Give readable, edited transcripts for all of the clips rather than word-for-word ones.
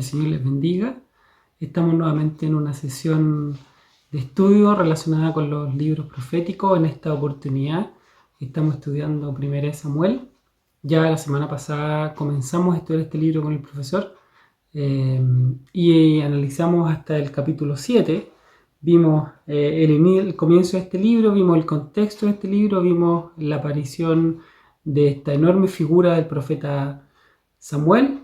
Señor les bendiga. Estamos nuevamente en una sesión de estudio relacionada con los libros proféticos. En esta oportunidad estamos estudiando 1 Samuel. Ya la semana pasada comenzamos a estudiar este libro con el profesor y analizamos hasta el capítulo 7. Vimos el comienzo de este libro, vimos el contexto de este libro, vimos la aparición de esta enorme figura del profeta Samuel.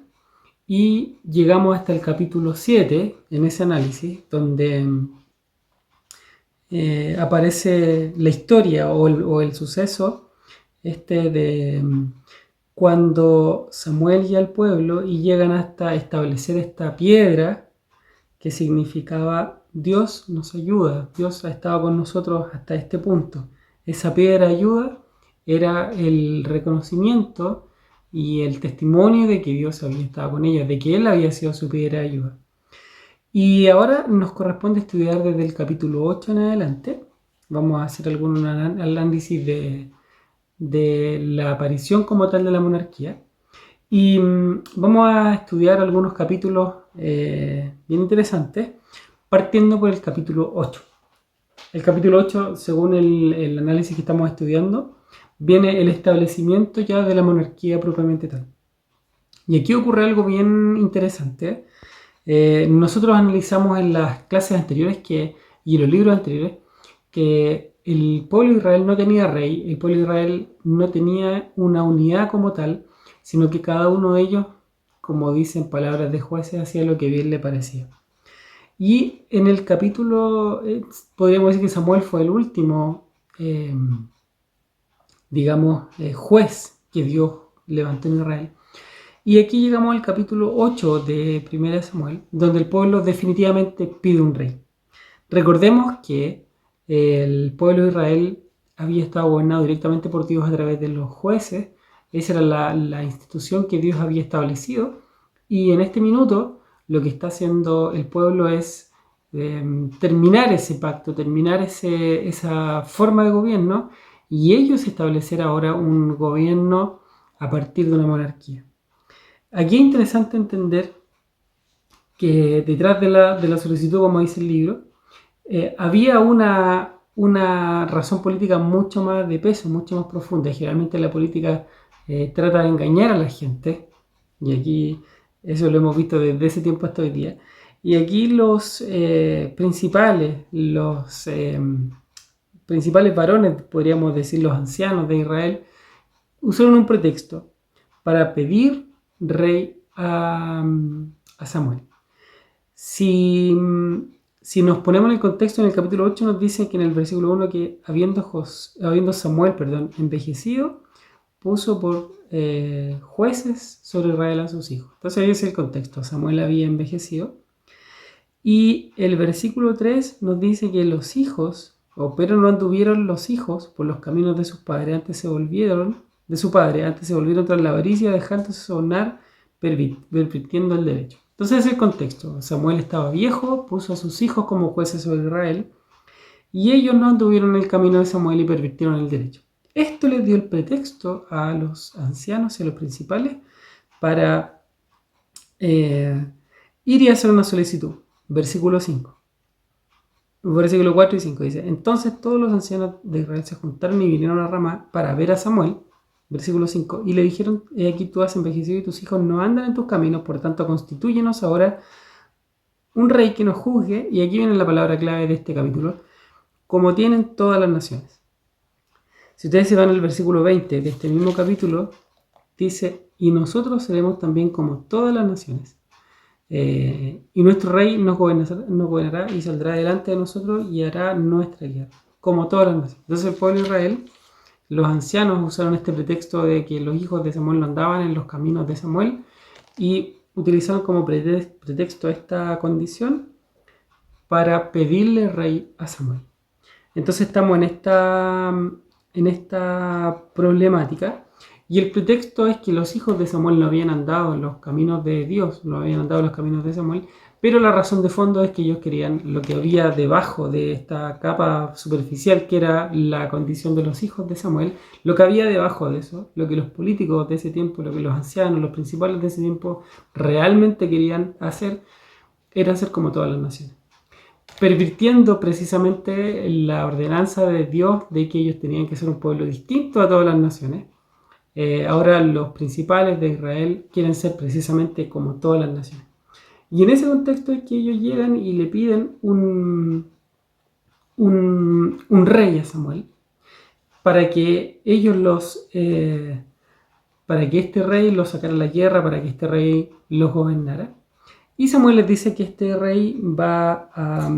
Y llegamos hasta el capítulo 7 en ese análisis, donde aparece la historia o el suceso de cuando Samuel y al pueblo y llegan hasta establecer esta piedra que significaba Dios nos ayuda, Dios ha estado con nosotros hasta este punto. Esa piedra de ayuda era el reconocimiento y el testimonio de que Dios había estado con ellos, de que Él había sido su piedra de ayuda. Y ahora nos corresponde estudiar desde el capítulo 8 en adelante. Vamos a hacer algún análisis de la aparición como tal de la monarquía. Y vamos a estudiar algunos capítulos bien interesantes, partiendo por el capítulo 8. El capítulo 8, según el análisis que estamos estudiando, viene el establecimiento ya de la monarquía propiamente tal. Y aquí ocurre algo bien interesante. Nosotros analizamos en las clases anteriores y en los libros anteriores que el pueblo de Israel no tenía rey, el pueblo de Israel no tenía una unidad como tal, sino que cada uno de ellos, como dicen palabras de jueces, hacía lo que bien le parecía. Y en el capítulo, podríamos decir que Samuel fue el último, juez que Dios levantó en Israel. Y aquí llegamos al capítulo 8 de 1 Samuel, donde el pueblo definitivamente pide un rey. Recordemos que el pueblo de Israel había estado gobernado directamente por Dios a través de los jueces. Esa era la institución que Dios había establecido. Y en este minuto lo que está haciendo el pueblo es terminar ese pacto, terminar esa forma de gobierno y ellos establecer ahora un gobierno a partir de una monarquía. Aquí es interesante entender que detrás de la solicitud, como dice el libro, había una razón política mucho más de peso, mucho más profunda. Generalmente la política trata de engañar a la gente, y aquí eso lo hemos visto desde ese tiempo hasta hoy día. Y aquí los principales varones, podríamos decir los ancianos de Israel, usaron un pretexto para pedir rey a Samuel. Si nos ponemos en el contexto, en el capítulo 8 nos dice que en el versículo 1 que habiendo Samuel envejecido, puso por jueces sobre Israel a sus hijos. Entonces ahí es el contexto, Samuel había envejecido. Y el versículo 3 nos dice que los hijos, pero no anduvieron los hijos por los caminos de sus padres, antes se volvieron tras la avaricia, dejándose sobornar, pervirtiendo el derecho. Entonces ese es el contexto. Samuel estaba viejo, puso a sus hijos como jueces sobre Israel, y ellos no anduvieron en el camino de Samuel y pervirtieron el derecho. Esto les dio el pretexto a los ancianos y a los principales para ir y hacer una solicitud. Versículo 5. Versículo 4 y 5 dice: entonces todos los ancianos de Israel se juntaron y vinieron a Ramá para ver a Samuel. Versículo 5. Y le dijeron: aquí tú has envejecido y tus hijos no andan en tus caminos, por tanto constitúyenos ahora un rey que nos juzgue. Y aquí viene la palabra clave de este capítulo: como tienen todas las naciones. Si ustedes se van al versículo 20 de este mismo capítulo, dice: y nosotros seremos también como todas las naciones. Y nuestro rey nos gobernará y saldrá delante de nosotros y hará nuestra guerra, como todas las naciones. Entonces el pueblo de Israel, los ancianos usaron este pretexto de que los hijos de Samuel no andaban en los caminos de Samuel y utilizaron como pretexto esta condición para pedirle rey a Samuel. Entonces estamos en esta problemática. Y el pretexto es que los hijos de Samuel no habían andado en los caminos de Dios, no habían andado en los caminos de Samuel, Pero la razón de fondo es que ellos querían lo que había debajo de esta capa superficial, que era la condición de los hijos de Samuel. Lo que había debajo de eso, lo que los políticos de ese tiempo, lo que los ancianos, los principales de ese tiempo realmente querían hacer, era ser como todas las naciones, pervirtiendo precisamente la ordenanza de Dios de que ellos tenían que ser un pueblo distinto a todas las naciones. Ahora los principales de Israel quieren ser precisamente como todas las naciones. Y en ese contexto es que ellos llegan y le piden un rey a Samuel para que para que este rey los sacara a la guerra, para que este rey los gobernara. Y Samuel les dice que este rey va a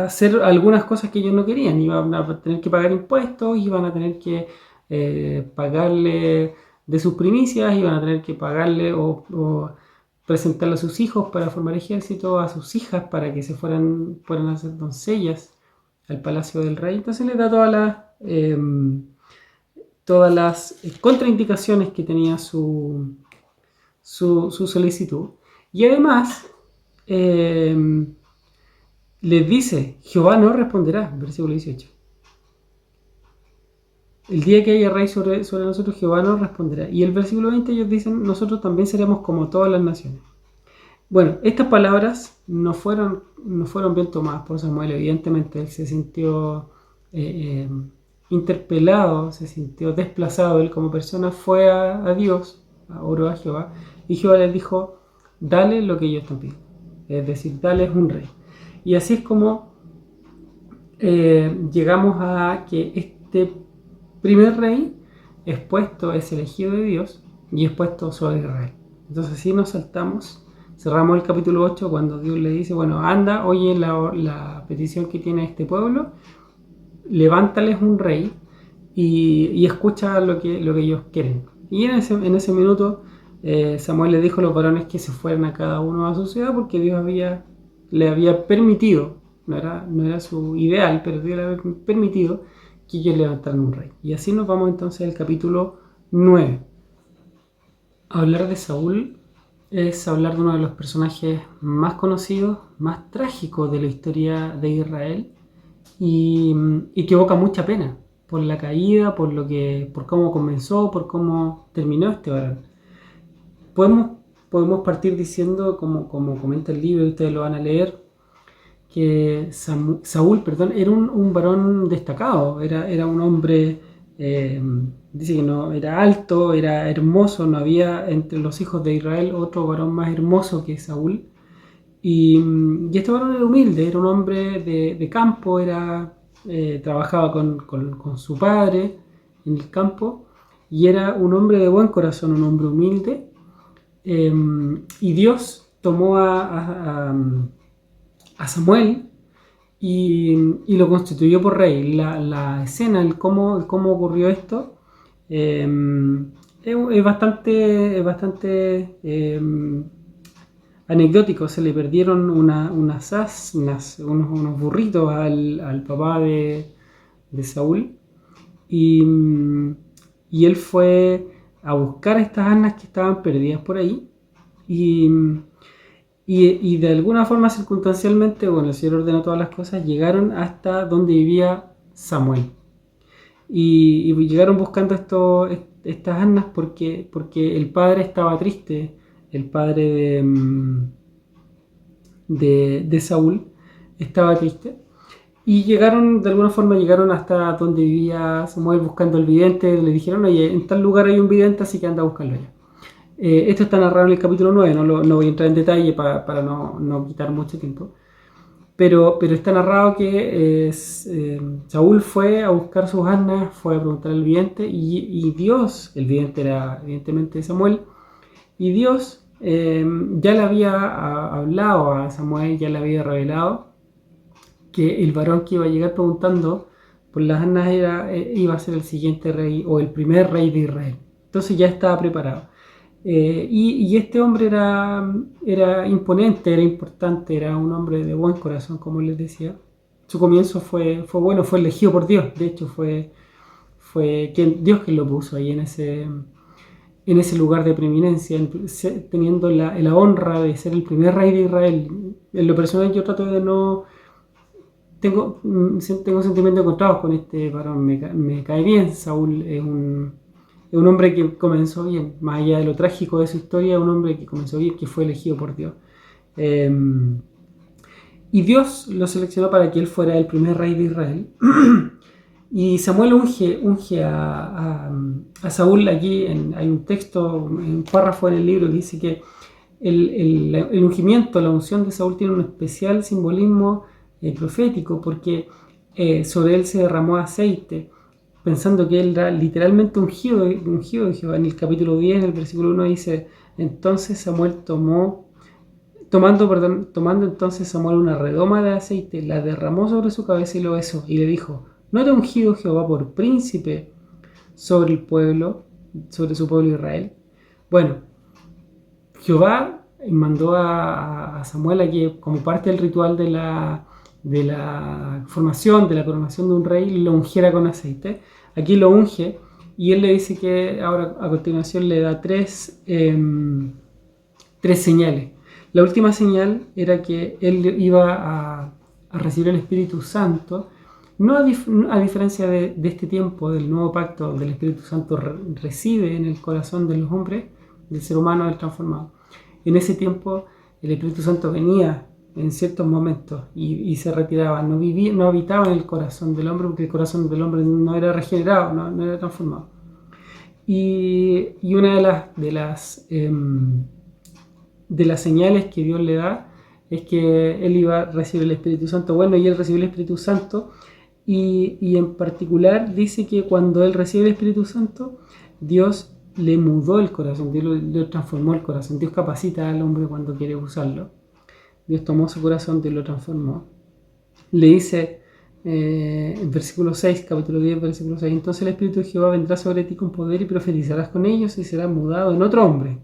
hacer algunas cosas que ellos no querían. Iban a tener que pagar impuestos, iban a tener que pagarle de sus primicias, iban a tener que pagarle o presentarle a sus hijos para formar ejército, a sus hijas para que fueran a ser doncellas al palacio del rey. Entonces les da todas las contraindicaciones que tenía su solicitud. Y además les dice, Jehová no responderá, versículo 18. El día que haya rey sobre nosotros, Jehová nos responderá. Y el versículo 20 ellos dicen, nosotros también seremos como todas las naciones. Bueno, estas palabras no fueron bien tomadas por Samuel. Evidentemente él se sintió interpelado, se sintió desplazado. Él como persona fue a Dios, oró a Jehová. Y Jehová les dijo, dale lo que ellos te piden. Es decir, dale un rey. Y así es como llegamos a que este primer rey es elegido de Dios y es puesto sobre Israel. Entonces así nos saltamos, cerramos el capítulo 8 cuando Dios le dice, bueno, anda, oye la petición que tiene este pueblo, levántales un rey y escucha lo que ellos quieren. Y en ese minuto Samuel le dijo a los varones que se fueran a cada uno a su ciudad porque Dios le había permitido, no era su ideal, pero Dios le había permitido que ellos levantaran un rey. Y así nos vamos entonces al capítulo 9. Hablar de Saúl es hablar de uno de los personajes más conocidos, más trágicos de la historia de Israel y que evoca mucha pena por la caída, por cómo comenzó, por cómo terminó este varón. Podemos partir diciendo, como comenta el libro y ustedes lo van a leer, que Saúl, era un varón destacado, era un hombre, dice que no era alto, era hermoso, no había entre los hijos de Israel otro varón más hermoso que Saúl. Y este varón era humilde, era un hombre de campo, trabajaba con su padre en el campo y era un hombre de buen corazón, un hombre humilde. Y Dios tomó a Samuel y lo constituyó por rey. La escena, el cómo ocurrió esto, es bastante anecdótico. Se le perdieron unas asnas, unos burritos al papá de Saúl y él fue a buscar estas asnas que estaban perdidas por ahí y de alguna forma circunstancialmente, bueno, el Señor ordenó todas las cosas, llegaron hasta donde vivía Samuel. Y llegaron buscando estas asnas porque el padre estaba triste, el padre de Saúl estaba triste. Y de alguna forma llegaron hasta donde vivía Samuel buscando al vidente. Le dijeron, oye, en tal lugar hay un vidente, así que anda a buscarlo allá. Esto está narrado en el capítulo 9, no voy a entrar en detalle para no quitar mucho tiempo. Pero está narrado que Saúl fue a buscar sus asnas, fue a preguntar al vidente y Dios, el vidente era evidentemente Samuel, y Dios ya le había hablado a Samuel, ya le había revelado que el varón que iba a llegar preguntando por las asnas iba a ser el siguiente rey o el primer rey de Israel. Entonces ya estaba preparado. Y este hombre era imponente, era importante, era un hombre de buen corazón, como les decía. Su comienzo fue bueno, fue elegido por Dios. De hecho, fue Dios quien lo puso ahí en en ese lugar de preeminencia, teniendo la honra de ser el primer rey de Israel. En lo personal yo trato de no... Tengo sentimientos encontrados con este varón, me cae bien. Saúl es un hombre que comenzó bien, más allá de lo trágico de su historia, un hombre que comenzó bien, que fue elegido por Dios. Y Dios lo seleccionó para que él fuera el primer rey de Israel. Y Samuel unge a Saúl. Aquí hay un texto, un párrafo en el libro que dice que el ungimiento, la unción de Saúl tiene un especial simbolismo profético, porque sobre él se derramó aceite, pensando que él era literalmente ungido de Jehová. En el capítulo 10, en el versículo 1 dice: entonces Samuel tomando entonces Samuel una redoma de aceite, la derramó sobre su cabeza y lo besó, y le dijo: ¿no te ha ungido Jehová por príncipe sobre el pueblo, sobre su pueblo Israel? Bueno, Jehová mandó a Samuel a que, como parte del ritual de la formación, de la coronación de un rey, lo ungiera con aceite. Aquí lo unge y él le dice que ahora a continuación le da tres señales. La última señal era que él iba a recibir el Espíritu Santo, no a diferencia de este tiempo, del nuevo pacto, donde el Espíritu Santo reside en el corazón de los hombres, del ser humano, del transformado. En ese tiempo el Espíritu Santo venía en ciertos momentos y se retiraba, no habitaba en el corazón del hombre, porque el corazón del hombre no era regenerado, no era transformado. Y una de las señales que Dios le da es que él iba a recibir el Espíritu Santo. Bueno, y él recibió el Espíritu Santo, y en particular dice que cuando él recibe el Espíritu Santo, Dios le mudó el corazón, Dios le transformó el corazón. Dios capacita al hombre cuando quiere usarlo. Dios tomó su corazón y lo transformó. Le dice en versículo 6, capítulo 10, versículo 6: entonces el Espíritu de Jehová vendrá sobre ti con poder y profetizarás con ellos y serás mudado en otro hombre.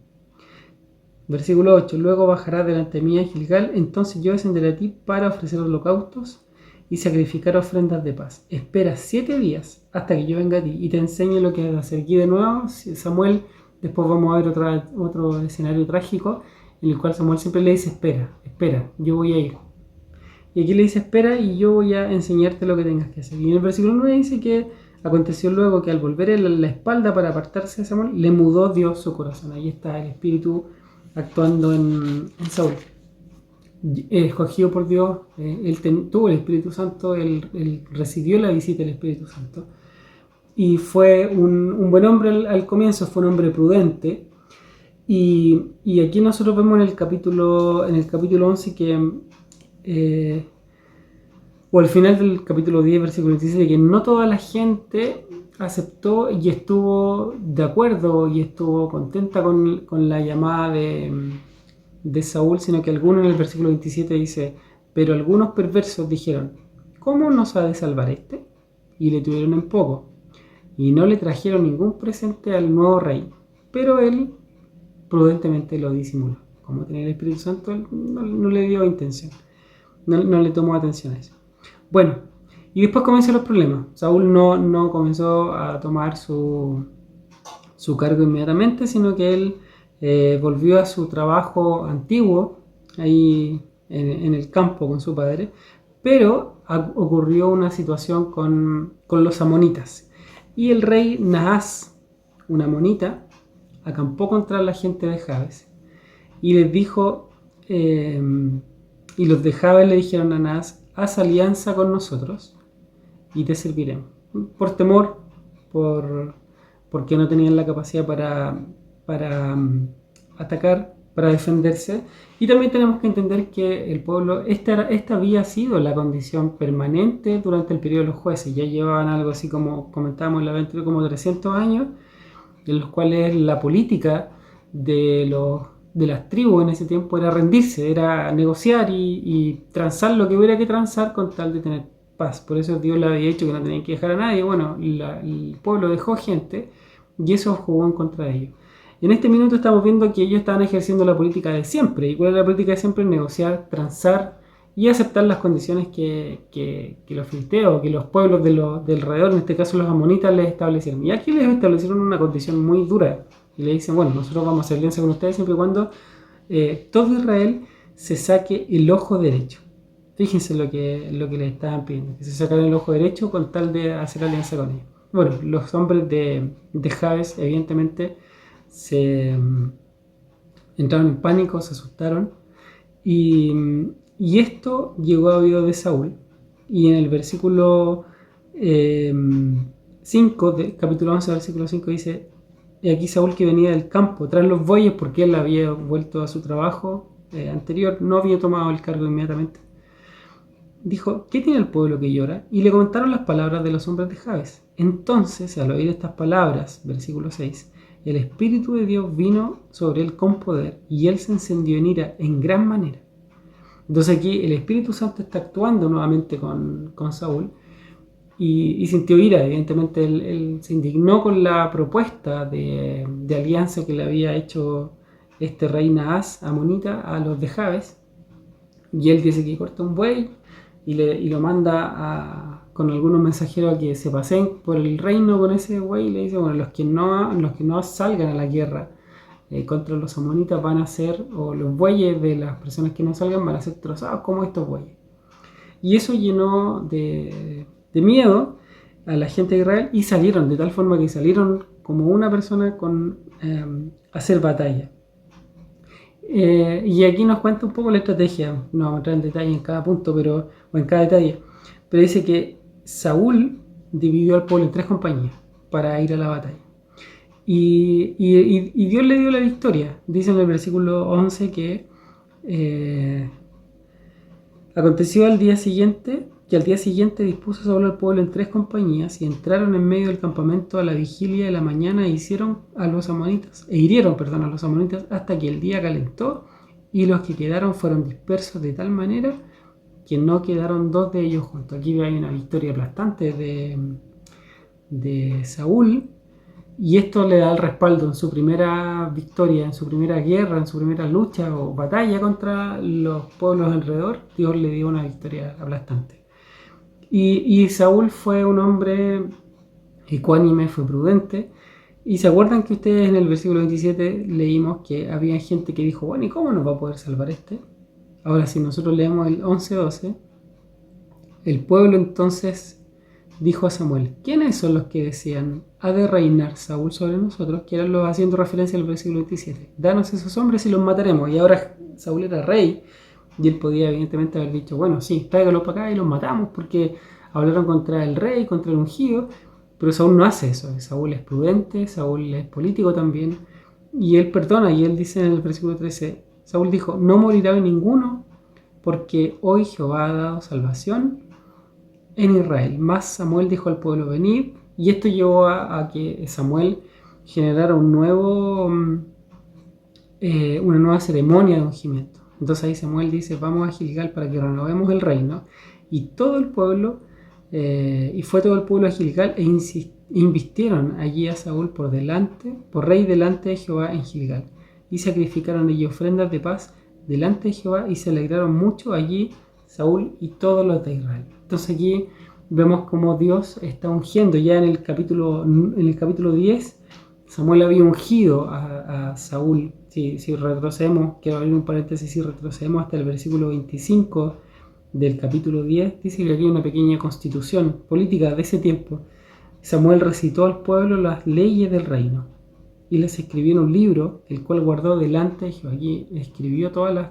Versículo 8: luego bajarás delante de mí a Gilgal, entonces yo descenderé a ti para ofrecer holocaustos y sacrificar ofrendas de paz. Espera 7 días hasta que yo venga a ti y te enseñe lo que has de hacer. Aquí de nuevo Samuel, después vamos a ver otro escenario trágico en el cual Samuel siempre le dice: espera, yo voy a ir. Y aquí le dice: espera y yo voy a enseñarte lo que tengas que hacer. Y en el versículo 9 dice que aconteció luego que al volver la espalda para apartarse de Samuel, le mudó Dios su corazón. Ahí está el Espíritu actuando en Saúl. Escogido por Dios, él tuvo el Espíritu Santo, él recibió la visita del Espíritu Santo. Y fue un buen hombre al comienzo, fue un hombre prudente. Y aquí nosotros vemos en el capítulo 11 que, o al final del capítulo 10, versículo 17, que no toda la gente aceptó y estuvo de acuerdo y estuvo contenta con la llamada de Saúl, sino que algunos, en el versículo 27 dice: pero algunos perversos dijeron: ¿cómo nos ha de salvar este? Y le tuvieron en poco, y no le trajeron ningún presente al nuevo rey, pero él prudentemente lo disimuló. Como tenía el Espíritu Santo, él no le dio intención, no le tomó atención a eso. Bueno, y después comienzan los problemas. Saúl no comenzó a tomar su cargo inmediatamente, sino que él volvió a su trabajo antiguo ahí en el campo con su padre, pero ocurrió una situación con los amonitas, y el rey Naas, un amonita, acampó contra la gente de Jabes y les dijo, y los de Jabes le dijeron a Naas: haz alianza con nosotros y te serviremos. Por temor, porque no tenían la capacidad para atacar, para defenderse. Y también tenemos que entender que el pueblo, esta había sido la condición permanente durante el periodo de los jueces. Ya llevaban algo así, como comentábamos en la aventura, como 300 años, en los cuales la política de las tribus en ese tiempo era rendirse, era negociar y transar lo que hubiera que transar con tal de tener paz. Por eso Dios le había dicho que no tenían que dejar a nadie. Bueno, el pueblo dejó gente y eso jugó en contra de ellos. En este minuto estamos viendo que ellos estaban ejerciendo la política de siempre. ¿Y cuál es la política de siempre? Negociar, transar y aceptar las condiciones que los filisteos, que los pueblos del alrededor, en este caso los amonitas, les establecieron. Y aquí les establecieron una condición muy dura, Y le dicen, bueno, nosotros vamos a hacer alianza con ustedes siempre y cuando todo Israel se saque el ojo derecho. Fíjense lo que le estaban pidiendo, que se sacaran el ojo derecho con tal de hacer alianza con ellos. Bueno, los hombres de Jabes evidentemente se entraron en pánico, se asustaron y esto llegó a oído de Saúl. Y en el versículo 5, capítulo 11, versículo 5 dice: y aquí Saúl, que venía del campo tras los bueyes, porque él había vuelto a su trabajo anterior, no había tomado el cargo inmediatamente, dijo: ¿qué tiene el pueblo que llora? Y le comentaron las palabras de los hombres de Jabes. Entonces, al oír estas palabras, versículo 6, el Espíritu de Dios vino sobre él con poder, y él se encendió en ira en gran manera. Entonces aquí el Espíritu Santo está actuando nuevamente con Saúl, y sintió ira. Evidentemente él se indignó con la propuesta de alianza que le había hecho este rey Naas, amonita, a los de Jabes. Y él dice que corta un buey y lo manda con algunos mensajeros a que se paseen por el reino con ese buey, y le dice: bueno, los que no salgan a la guerra contra los amonitas van a ser, o los bueyes de las personas que no salgan van a ser trozados como estos bueyes. Y eso llenó de miedo a la gente de Israel, y salieron, de tal forma que salieron como una persona a hacer batalla. Y aquí nos cuenta un poco la estrategia. No vamos a entrar en detalle en cada punto, o en cada detalle, pero dice que Saúl dividió al pueblo en 3 compañías para ir a la batalla. Y Dios le dio la victoria. Dice en el versículo 11 que aconteció al día siguiente dispuso Saúl al pueblo en 3 compañías, y entraron en medio del campamento a la vigilia de la mañana e hirieron a los amonitas hasta que el día calentó, y los que quedaron fueron dispersos de tal manera que no quedaron 2 de ellos juntos. Aquí hay una victoria aplastante de Saúl, y esto le da el respaldo en su primera victoria, en su primera guerra, en su primera lucha o batalla contra los pueblos alrededor. Dios le dio una victoria aplastante. Y Saúl fue un hombre ecuánime, fue prudente. Y se acuerdan que ustedes en el versículo 27 leímos que había gente que dijo: bueno, ¿y cómo nos va a poder salvar este? Ahora, si nosotros leemos el 11-12, el pueblo entonces dijo a Samuel: ¿quiénes son los que decían: ha de reinar Saúl sobre nosotros? Que eran los, haciendo referencia al versículo 27. Danos esos hombres y los mataremos. Y ahora Saúl era rey, y él podía evidentemente haber dicho: bueno, sí, tráigalos para acá y los matamos, porque hablaron contra el rey, contra el ungido. Pero Saúl no hace eso. Saúl es prudente, Saúl es político también, y él perdona. Y él dice en el versículo 13, Saúl dijo: no morirá hoy ninguno, porque hoy Jehová ha dado salvación en Israel. Más Samuel dijo al pueblo: venid. Y esto llevó a que Samuel generara una nueva ceremonia de ungimiento. Entonces ahí Samuel dice: vamos a Gilgal para que renovemos el reino. Y todo el pueblo, fue todo el pueblo a Gilgal, e invistieron allí a Saúl por rey delante de Jehová en Gilgal. Y sacrificaron allí ofrendas de paz delante de Jehová, y se alegraron mucho allí Saúl y todos los de Israel. Entonces aquí vemos cómo Dios está ungiendo. Ya en el capítulo 10, Samuel había ungido a Saúl. Si retrocedemos, quiero abrir un paréntesis, si retrocedemos hasta el versículo 25 del capítulo 10, dice que aquí hay una pequeña constitución política de ese tiempo. Samuel recitó al pueblo las leyes del reino y las escribió en un libro, el cual guardó delante de Jehová. Aquí escribió todos los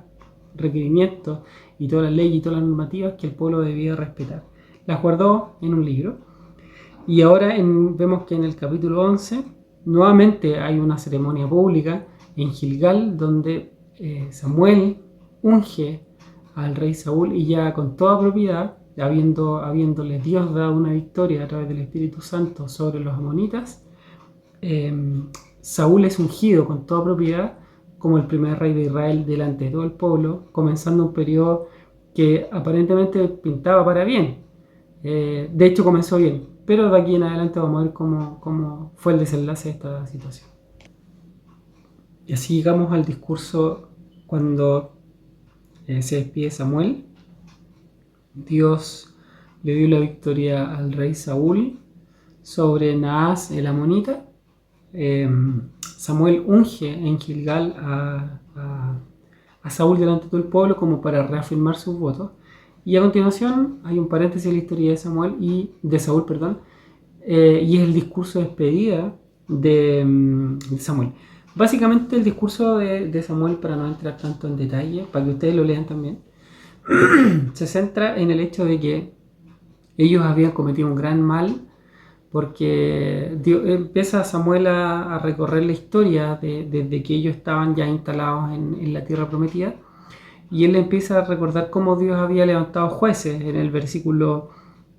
requerimientos y todas las leyes y todas las normativas que el pueblo debía respetar. Las guardó en un libro. Y ahora vemos que en el capítulo 11 nuevamente hay una ceremonia pública en Gilgal, donde Samuel unge al rey Saúl, y ya con toda propiedad, habiéndole Dios dado una victoria a través del Espíritu Santo sobre los amonitas, Saúl es ungido con toda propiedad como el primer rey de Israel delante de todo el pueblo, comenzando un periodo que aparentemente pintaba para bien. De hecho comenzó bien, pero de aquí en adelante vamos a ver cómo fue el desenlace de esta situación. Y así llegamos al discurso cuando se despide Samuel. Dios le dio la victoria al rey Saúl sobre Naas el amonita, Samuel unge en Gilgal a Saúl delante de todo el pueblo como para reafirmar sus votos. Y a continuación hay un paréntesis en la historia de Saúl, perdón, y es el discurso de despedida de Samuel. Básicamente el discurso de Samuel, para no entrar tanto en detalle, para que ustedes lo lean también, se centra en el hecho de que ellos habían cometido un gran mal, porque empieza Samuel a recorrer la historia desde que ellos estaban ya instalados en la tierra prometida, y él empieza a recordar cómo Dios había levantado jueces. En el versículo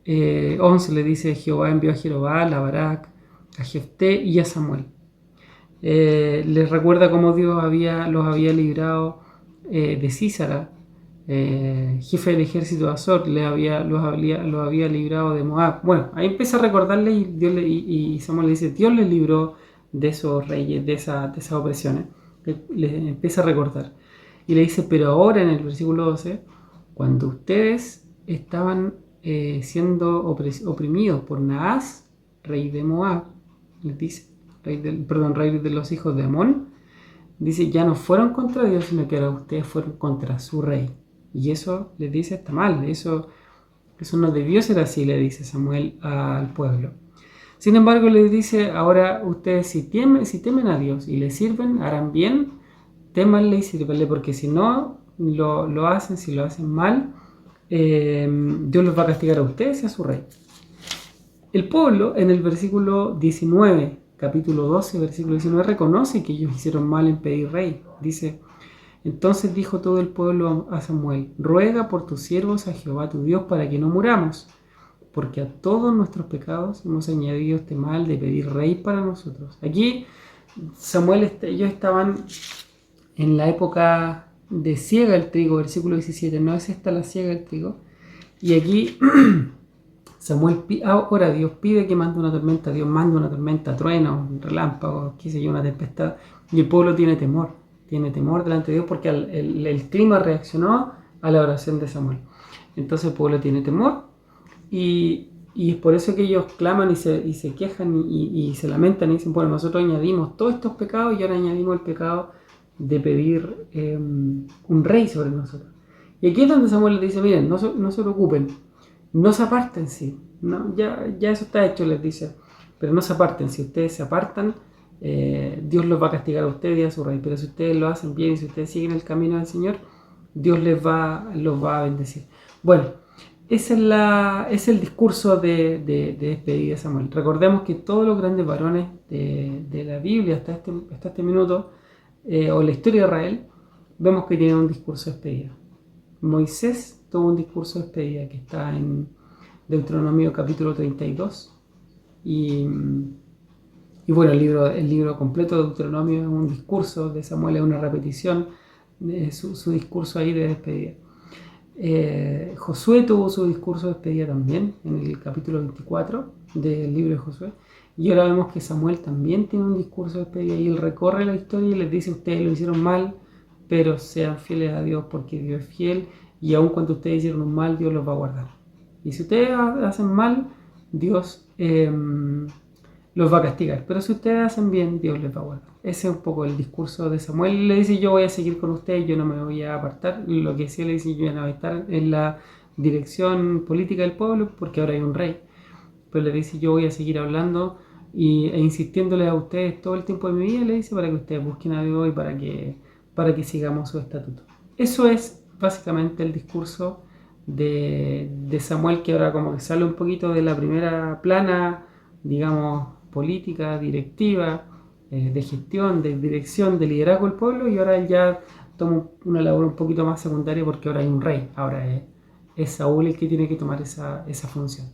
11 le dice: Jehová envió a Jerobal, a Barak, a Jefté y a Samuel. Les recuerda cómo Dios los había librado de Sísara, jefe del ejército de Azor, los había librado de Moab. Bueno, ahí empieza a recordarle y Samuel le dice: Dios les libró de esos reyes, de esas opresiones. Les empieza a recordar. Y le dice: pero ahora, en el versículo 12, cuando ustedes estaban siendo oprimidos por Naas, rey de Moab, les dice, rey de los hijos de Amón, dice, ya no fueron contra Dios, sino que ahora ustedes fueron contra su rey. Y eso, les dice, está mal. Eso no debió ser así, le dice Samuel al pueblo. Sin embargo, les dice: ahora ustedes, si temen a Dios y le sirven, harán bien, témanle y sírvanle, porque si no lo hacen, si lo hacen mal, Dios los va a castigar a ustedes y a su rey. El pueblo, en el versículo 19, capítulo 12, versículo 19, reconoce que ellos hicieron mal en pedir rey. Dice: entonces dijo todo el pueblo a Samuel: ruega por tus siervos a Jehová tu Dios para que no muramos, porque a todos nuestros pecados hemos añadido este mal de pedir rey para nosotros. Aquí ellos estaban en la época de siega el trigo, versículo 17, no es esta la siega del trigo. Y aquí Samuel ahora Dios pide que mande una tormenta, Dios manda una tormenta, trueno, un relámpago, qué sé yo, una tempestad, y el pueblo tiene temor delante de Dios, porque el clima reaccionó a la oración de Samuel. Entonces el pueblo tiene temor, y es por eso que ellos claman y se quejan y se lamentan y dicen: bueno, nosotros añadimos todos estos pecados y ahora añadimos el pecado de pedir un rey sobre nosotros. Y aquí es donde Samuel les dice: miren, no se preocupen, no se aparten, sí, no, ya eso está hecho, les dice, pero no se aparten. Si ustedes se apartan, Dios los va a castigar a ustedes y a su rey, pero si ustedes lo hacen bien y si ustedes siguen el camino del Señor, Dios los va a bendecir. Bueno, ese es el discurso de despedida de Samuel. Recordemos que todos los grandes varones de la Biblia hasta este minuto, o la historia de Israel, vemos que tienen un discurso de despedida. Moisés tuvo un discurso de despedida que está en Deuteronomio capítulo 32, y bueno, el libro completo de Deuteronomio es un discurso de Samuel, es una repetición de su discurso ahí de despedida. Josué tuvo su discurso de despedida también en el capítulo 24 del libro de Josué, y ahora vemos que Samuel también tiene un discurso de despedida, y él recorre la historia y les dice: ustedes lo hicieron mal, pero sean fieles a Dios, porque Dios es fiel, y aun cuando ustedes hicieron un mal, Dios los va a guardar. Y si ustedes hacen mal, Dios los va a castigar, pero si ustedes hacen bien, Dios les va a guardar. Ese es un poco el discurso de Samuel. Le dice: yo voy a seguir con ustedes, yo no me voy a apartar. Lo que sí le dice: yo no voy a estar en la dirección política del pueblo, porque ahora hay un rey, pero le dice: yo voy a seguir hablando e insistiéndoles a ustedes todo el tiempo de mi vida, le dice, para que ustedes busquen a Dios y para que sigamos su estatuto. Eso es básicamente el discurso de Samuel, que ahora como que sale un poquito de la primera plana, digamos, política, directiva, de gestión, de dirección, de liderazgo del pueblo, y ahora él ya toma una labor un poquito más secundaria, porque ahora hay un rey, ahora es Saúl el que tiene que tomar esa función.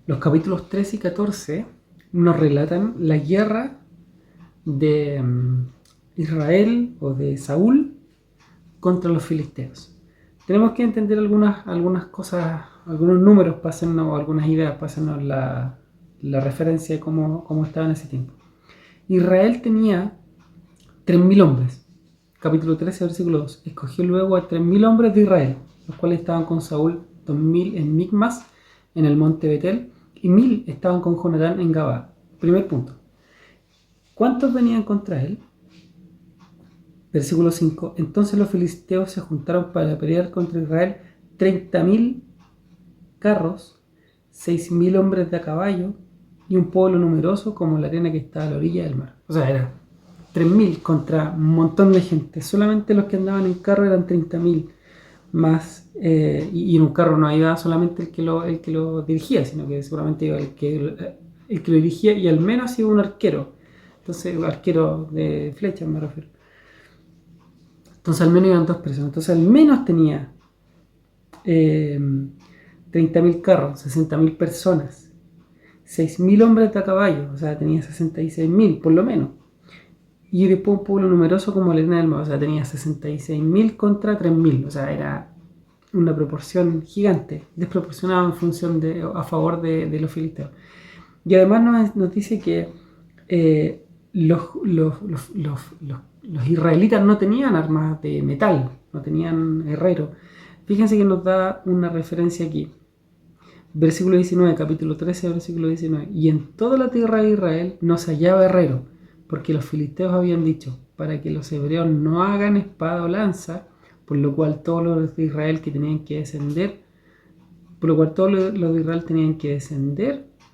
Los capítulos 13 y 14 nos relatan la guerra de Israel o de Saúl contra los filisteos. Tenemos que entender algunas cosas, algunos números para hacernos, algunas ideas para hacernos la referencia de cómo estaba en ese tiempo. Israel tenía 3.000 hombres. Capítulo 13, versículo 2. Escogió luego a 3.000 hombres de Israel, los cuales estaban con Saúl, 2.000 en Micmas, en el monte Betel, y 1.000 estaban con Jonatán en Gabá. Primer punto. ¿Cuántos venían contra él? Versículo 5. Entonces los filisteos se juntaron para pelear contra Israel 30.000 carros, 6.000 hombres de a caballo y un pueblo numeroso como la arena que está a la orilla del mar. O sea, era 3.000 contra un montón de gente. Solamente los que andaban en carro eran 30.000 más. Y en un carro no iba solamente el que lo dirigía, sino que seguramente iba el que lo dirigía y al menos iba un arquero. Entonces, arquero de flechas me refiero. Entonces al menos iban 2 personas. Entonces al menos tenía 30.000 carros, 60.000 personas, 6.000 hombres de a caballo, o sea, tenía 66.000 por lo menos. Y después un pueblo numeroso como la arena del mar, o sea, tenía 66.000 contra 3.000, o sea, era una proporción gigante, desproporcionada en función a favor de los filisteos. Y además nos dice que los israelitas no tenían armas de metal, no tenían herreros. Fíjense que nos da una referencia aquí. Versículo 19, capítulo 13, versículo 19. Y en toda la tierra de Israel no se hallaba herrero, porque los filisteos habían dicho, para que los hebreos no hagan espada o lanza, por lo cual todos los de Israel tenían que descender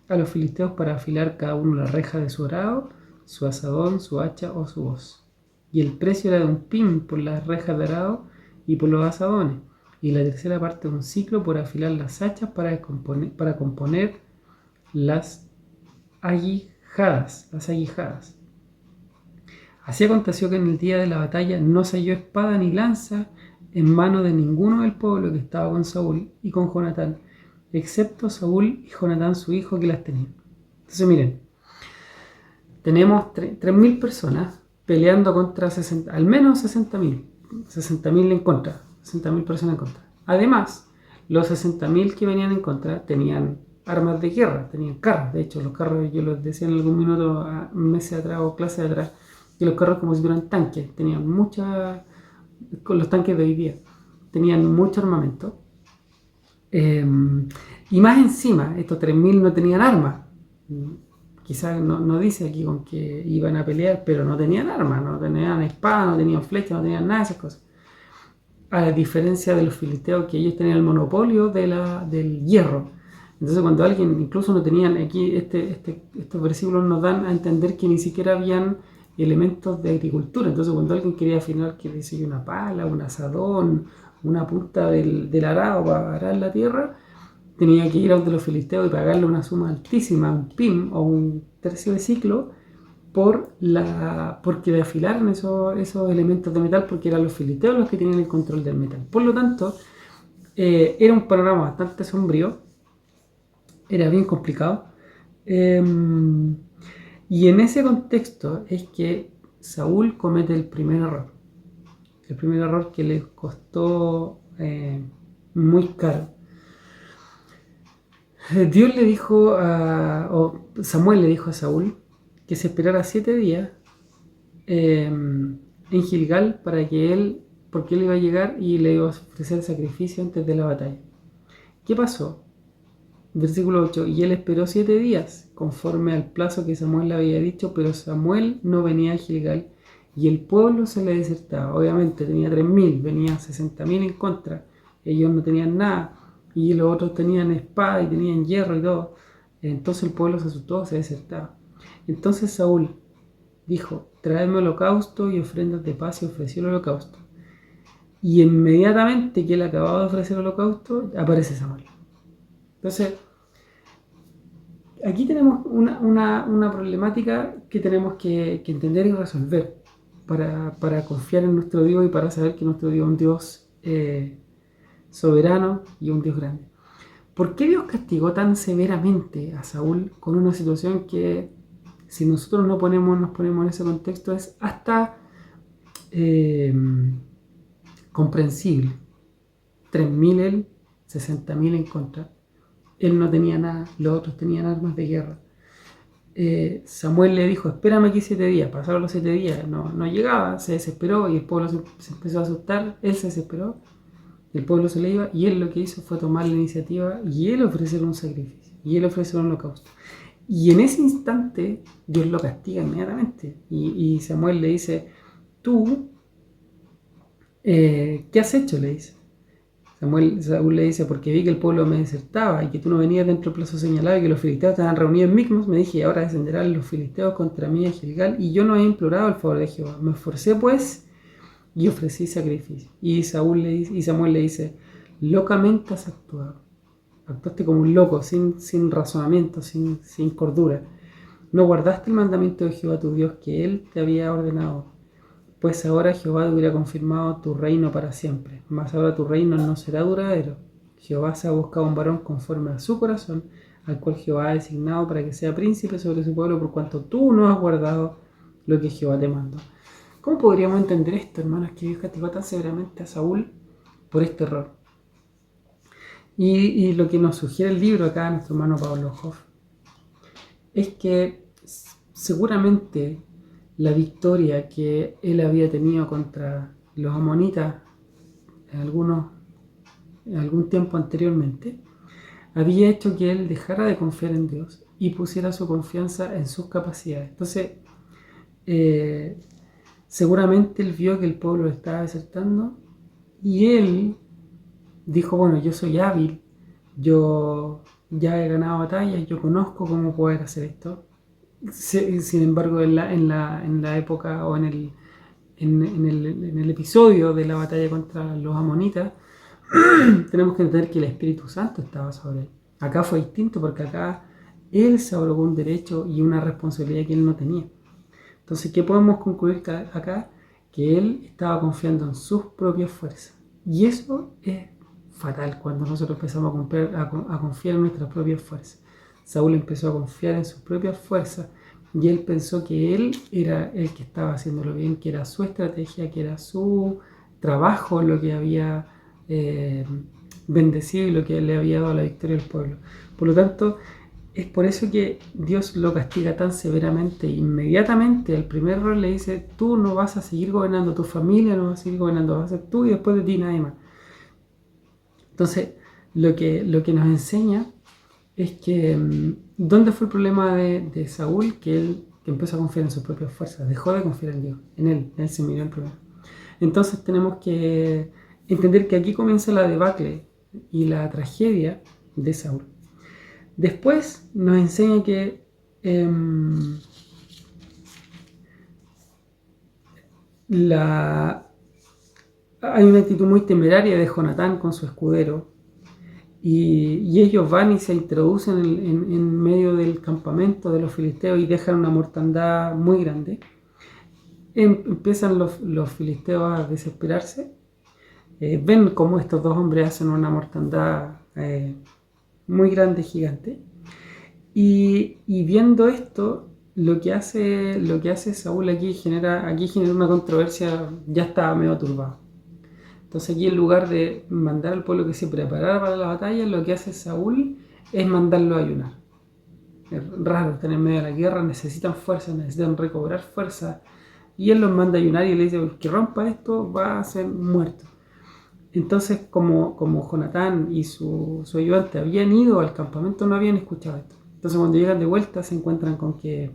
a los filisteos para afilar cada uno la reja de su arado, su azadón, su hacha o su hoz. Y el precio era de un pin por las rejas de arado y por los azadones, y la tercera parte de un ciclo por afilar las hachas para componer las aguijadas. Así aconteció que en el día de la batalla no se halló espada ni lanza en mano de ninguno del pueblo que estaba con Saúl y con Jonatán, excepto Saúl y Jonatán su hijo que las tenían. Entonces miren, tenemos 3.000 personas peleando contra al menos 60.000 en contra, 60.000 personas en contra. Además, los 60.000 que venían en contra tenían armas de guerra, tenían carros. De hecho, los carros, yo los decía en algún minuto, meses atrás o clases atrás, que los carros como si fueran tanques, tenían con los tanques de hoy día, tenían mucho armamento. Y más encima, estos 3.000 no tenían armas. Quizás no dice aquí con que iban a pelear, pero no tenían armas, no tenían espada, no tenían flecha, no tenían nada de esas cosas. A diferencia de los filisteos, que ellos tenían el monopolio del hierro. Entonces cuando alguien, incluso no tenían, aquí estos versículos nos dan a entender que ni siquiera habían elementos de agricultura. Entonces cuando alguien quería afinar, que decía una pala, un azadón, una punta del arado para arar la tierra, tenía que ir a donde los filisteos y pagarle una suma altísima, un pim o un tercio de ciclo, porque le afilaran esos elementos de metal, porque eran los filisteos los que tenían el control del metal. Por lo tanto, era un panorama bastante sombrío, era bien complicado. Y en ese contexto es que Saúl comete el primer error que le costó muy caro. Samuel le dijo a Saúl que se esperara 7 días en Gilgal porque él iba a llegar y le iba a ofrecer sacrificio antes de la batalla. ¿Qué pasó? Versículo 8, y él esperó 7 días, conforme al plazo que Samuel le había dicho, pero Samuel no venía a Gilgal y el pueblo se le desertaba. Obviamente tenía 3.000, venían 60.000 en contra, ellos no tenían nada, y los otros tenían espada y tenían hierro y todo. Entonces el pueblo se asustó, se desertaba. Entonces Saúl dijo, traedme holocausto y ofrendas de paz, y ofreció el holocausto. Y inmediatamente que él acababa de ofrecer el holocausto, aparece Samuel. Entonces, aquí tenemos una problemática que tenemos que entender y resolver para confiar en nuestro Dios y para saber que nuestro Dios es un Dios soberano y un Dios grande. ¿Por qué Dios castigó tan severamente a Saúl con una situación que, si nosotros nos ponemos en ese contexto, es hasta comprensible? 3.000 él, 60.000 en contra. Él no tenía nada, los otros tenían armas de guerra. Samuel le dijo, espérame aquí 7 días. Pasaron los 7 días, no llegaba, se desesperó y el pueblo se empezó a asustar. Él se desesperó, el pueblo se le iba, y él lo que hizo fue tomar la iniciativa y él ofrecer un sacrificio, y él ofrecer un holocausto. Y en ese instante Dios lo castiga inmediatamente. Y Samuel le dice, tú, ¿qué has hecho? Le dice. Saúl le dice, porque vi que el pueblo me desertaba y que tú no venías dentro del plazo señalado y que los filisteos estaban reunidos en Micmas, me dije, ahora descenderán los filisteos contra mí a Gilgal y yo no he implorado el favor de Jehová. Me esforcé pues y ofrecí sacrificio. Y Samuel le dice, locamente has actuado. Actuaste como un loco, sin razonamiento, sin cordura. No guardaste el mandamiento de Jehová tu Dios que él te había ordenado. Pues ahora Jehová te hubiera confirmado tu reino para siempre, mas ahora tu reino no será duradero. Jehová se ha buscado un varón conforme a su corazón, al cual Jehová ha designado para que sea príncipe sobre su pueblo, por cuanto tú no has guardado lo que Jehová te mandó. ¿Cómo podríamos entender esto, hermanos? Que Dios castigó tan severamente a Saúl por este error. Y lo que nos sugiere el libro acá, nuestro hermano Pablo Hoff, es que seguramente la victoria que él había tenido contra los amonitas en algún tiempo anteriormente, había hecho que él dejara de confiar en Dios y pusiera su confianza en sus capacidades. Entonces, seguramente él vio que el pueblo lo estaba desertando y él dijo, bueno, yo soy hábil, yo ya he ganado batallas, yo conozco cómo poder hacer esto. Sin embargo, en la época o en el episodio de la batalla contra los amonitas, tenemos que entender que el Espíritu Santo estaba sobre él. Acá fue distinto porque acá él se abrogó un derecho y una responsabilidad que él no tenía. Entonces, ¿qué podemos concluir acá? Que él estaba confiando en sus propias fuerzas. Y eso es fatal cuando nosotros empezamos a confiar en nuestras propias fuerzas. Saúl empezó a confiar en sus propias fuerzas y él pensó que él era el que estaba haciéndolo bien, que era su estrategia, que era su trabajo lo que había bendecido y lo que le había dado la victoria al pueblo. Por lo tanto, es por eso que Dios lo castiga tan severamente. Inmediatamente, al primer error le dice, tú no vas a seguir gobernando, tu familia no va a seguir gobernando, vas a ser tú y después de ti nadie más. Entonces, lo que nos enseña es que, ¿dónde fue el problema de Saúl? Que él empezó a confiar en sus propias fuerzas, dejó de confiar en Dios, en él se miró el problema. Entonces tenemos que entender que aquí comienza la debacle y la tragedia de Saúl. Después nos enseña que hay una actitud muy temeraria de Jonatán con su escudero y ellos van y se introducen en medio del campamento de los filisteos y dejan una mortandad muy grande. Empiezan los filisteos a desesperarse, ven cómo estos dos hombres hacen una mortandad muy grande, gigante, y viendo esto, lo que hace Saúl aquí genera una controversia, ya estaba medio turbado. Entonces aquí en lugar de mandar al pueblo que se preparara para la batalla, lo que hace Saúl es mandarlo a ayunar. Es raro, están en medio de la guerra, necesitan fuerza, necesitan recobrar fuerza, y él los manda a ayunar y le dice, el que rompa esto va a ser muerto. Entonces, como Jonatán y su ayudante habían ido al campamento, no habían escuchado esto. Entonces, cuando llegan de vuelta, se encuentran con que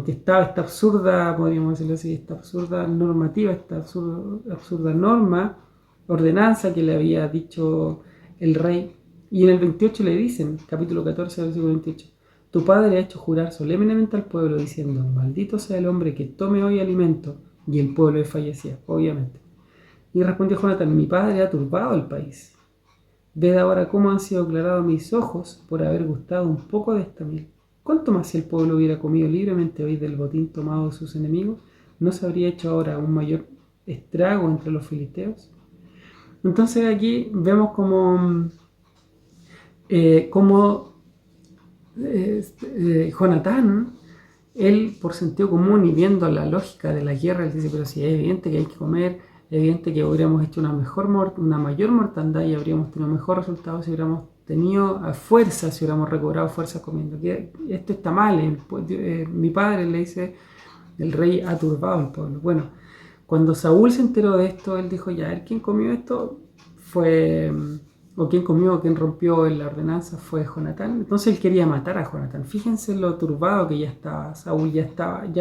estaba esta absurda, podríamos decirlo así, esta absurda normativa, esta absurda norma, ordenanza que le había dicho el rey. Y en el 28 le dicen, capítulo 14, versículo 28, tu padre ha hecho jurar solemnemente al pueblo diciendo, maldito sea el hombre que tome hoy alimento, y el pueblo desfallecía, obviamente. Y respondió Jonatán, mi padre ha turbado el país. Ved ahora cómo han sido aclarados mis ojos por haber gustado un poco de esta miel. ¿Cuánto más si el pueblo hubiera comido libremente hoy del botín tomado de sus enemigos? ¿No se habría hecho ahora un mayor estrago entre los filisteos? Entonces aquí vemos como Jonatán, él por sentido común y viendo la lógica de la guerra, él dice, pero si es evidente que hay que comer, es evidente que habríamos hecho una mayor mortandad y habríamos tenido mejor resultado si hubiéramos tenido fuerza, si hubiéramos recobrado fuerza comiendo. Que esto está mal, mi padre le dice, el rey ha turbado al pueblo. Bueno, cuando Saúl se enteró de esto, él dijo, ya, ¿quién comió esto? Fue o quien comió o quien rompió la ordenanza fue Jonatán. Entonces él quería matar a Jonatán. Fíjense lo turbado que ya estaba. Saúl ya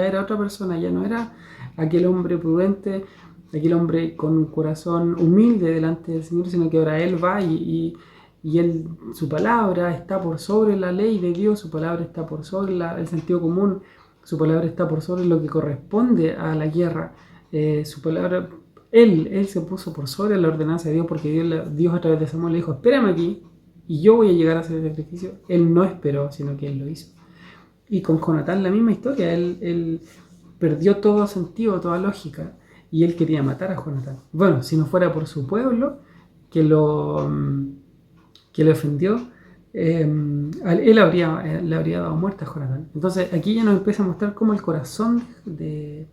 era otra persona, ya no era aquel hombre prudente, aquel hombre con un corazón humilde delante del Señor, sino que ahora él va y él, su palabra está por sobre la ley de Dios, su palabra está por sobre el sentido común, su palabra está por sobre lo que corresponde a la guerra. Su palabra, él se puso por sobre la ordenanza de Dios, porque Dios a través de Samuel le dijo, espérame aquí y yo voy a llegar a hacer el sacrificio. Él no esperó, sino que él lo hizo. Y con Jonatán la misma historia, él perdió todo sentido, toda lógica, y él quería matar a Jonatán. Bueno, si no fuera por su pueblo, que le ofendió, él le habría dado muerte a Jonatán. Entonces aquí ya nos empieza a mostrar cómo el corazón de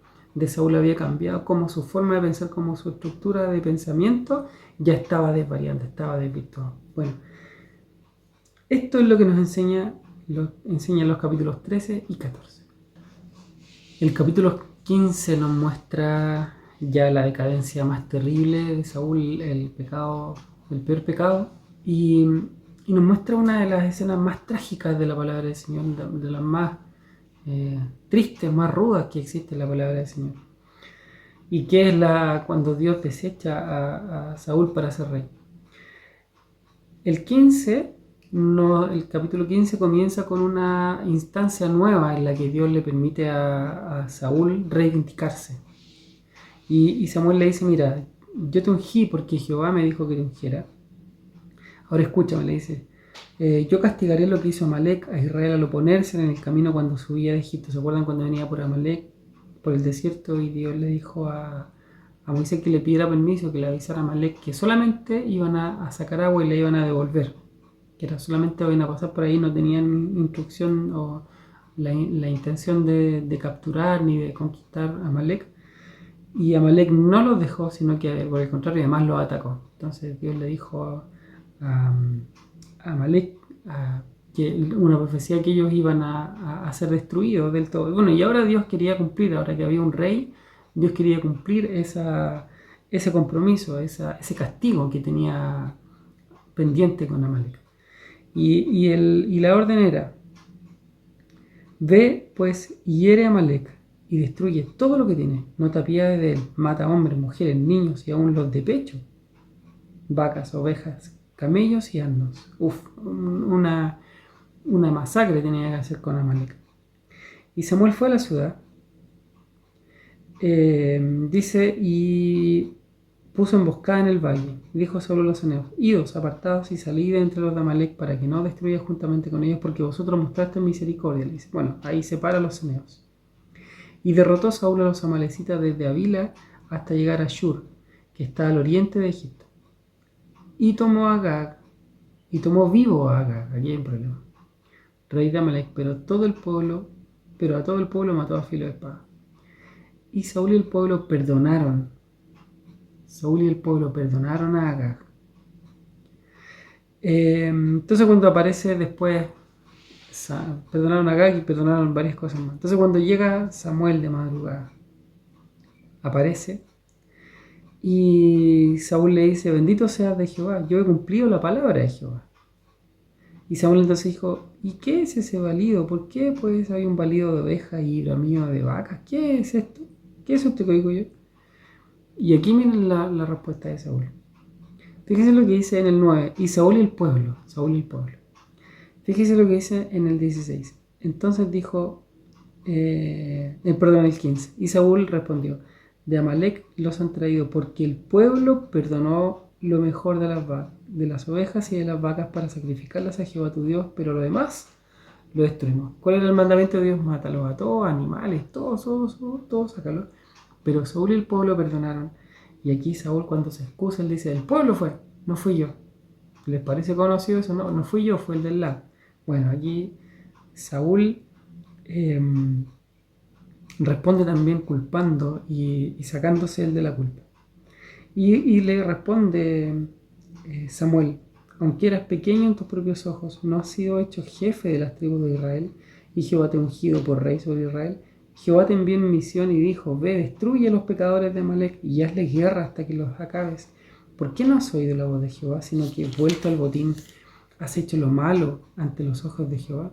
Saúl había cambiado, cómo su forma de pensar, cómo su estructura de pensamiento ya estaba desvariando, estaba desvirtuado. Bueno, esto es lo que nos enseñan los capítulos 13 y 14. El capítulo 15 nos muestra ya la decadencia más terrible de Saúl, el peor pecado, y nos muestra una de las escenas más trágicas de la palabra del Señor, de las más tristes, más rudas que existe en la palabra del Señor. Y que es cuando Dios desecha a Saúl para ser rey. El capítulo 15 comienza con una instancia nueva en la que Dios le permite a Saúl reivindicarse. Y Samuel le dice, mira, yo te ungí porque Jehová me dijo que te ungiera. Ahora escúchame, le dice, yo castigaré lo que hizo Amalek a Israel al oponerse en el camino cuando subía de Egipto. ¿Se acuerdan cuando venía por Amalek, por el desierto? Y Dios le dijo a Moisés que le pidiera permiso, que le avisara a Amalek que solamente iban a sacar agua y le iban a devolver. Que era solamente iban a pasar por ahí, no tenían instrucción o la intención de capturar ni de conquistar a Amalek. Y Amalek no los dejó, sino que por el contrario, además los atacó. Entonces Dios le dijo a Amalek que una profecía que ellos iban a ser destruidos del todo. Bueno, y ahora Dios quería cumplir, ahora que había un rey, Dios quería cumplir ese compromiso, ese castigo que tenía pendiente con Amalek. Y la orden era, ve pues y hiere a Amalek y destruye todo lo que tiene, no te apiades de él, mata hombres, mujeres, niños y aún los de pecho, vacas, ovejas, camellos y asnos. Una masacre tenía que hacer con Amalek. Y Samuel fue a la ciudad, dice, y puso emboscada en el valle, y dijo a Saúl a los eneos, idos, apartados y salid de entre los de Amalek para que no destruyas juntamente con ellos, porque vosotros mostraste misericordia. Le dice, bueno, ahí separa a los eneos. Y derrotó Saúl a los amalecitas desde Avila hasta llegar a Shur, que está al oriente de Egipto. Y tomó a Agag, y tomó vivo a Agag, aquí hay un problema, rey de Amalek, pero a todo el pueblo mató a filo de espada. Y Saúl y el pueblo perdonaron a Agag. Entonces cuando aparece después, perdonaron a Agag y perdonaron varias cosas más. Entonces cuando llega Samuel de madrugada, aparece y Saúl le dice, bendito seas de Jehová, yo he cumplido la palabra de Jehová. Y Samuel entonces dijo, ¿y qué es ese balido? ¿Por qué pues hay un balido de ovejas y bramido de vacas? ¿Qué es esto? ¿Qué es esto que digo yo? Y aquí miren la respuesta de Saúl. Fíjense lo que dice en el 9, y Saúl y el pueblo. Fíjense lo que dice en el 16. Entonces dijo, el 15. Y Saúl respondió, de Amalek los han traído porque el pueblo perdonó lo mejor de las ovejas y de las vacas para sacrificarlas a Jehová tu Dios, pero lo demás lo destruimos. ¿Cuál era el mandamiento de Dios? Mátalos a todos, animales, todos, sácalos. Pero Saúl y el pueblo perdonaron. Y aquí Saúl, cuando se excusa, él dice, el pueblo fue, no fui yo. ¿Les parece conocido eso? No fui yo, fue el del lado. Bueno, aquí Saúl responde también culpando y sacándose él de la culpa. Y le responde Samuel, aunque eras pequeño en tus propios ojos, no has sido hecho jefe de las tribus de Israel, y Jehová te ha ungido por rey sobre Israel. Jehová te envió en misión y dijo, ve, destruye a los pecadores de Amalek y hazles guerra hasta que los acabes. ¿por qué no has oído la voz de Jehová, sino que vuelto al botín has hecho lo malo ante los ojos de Jehová?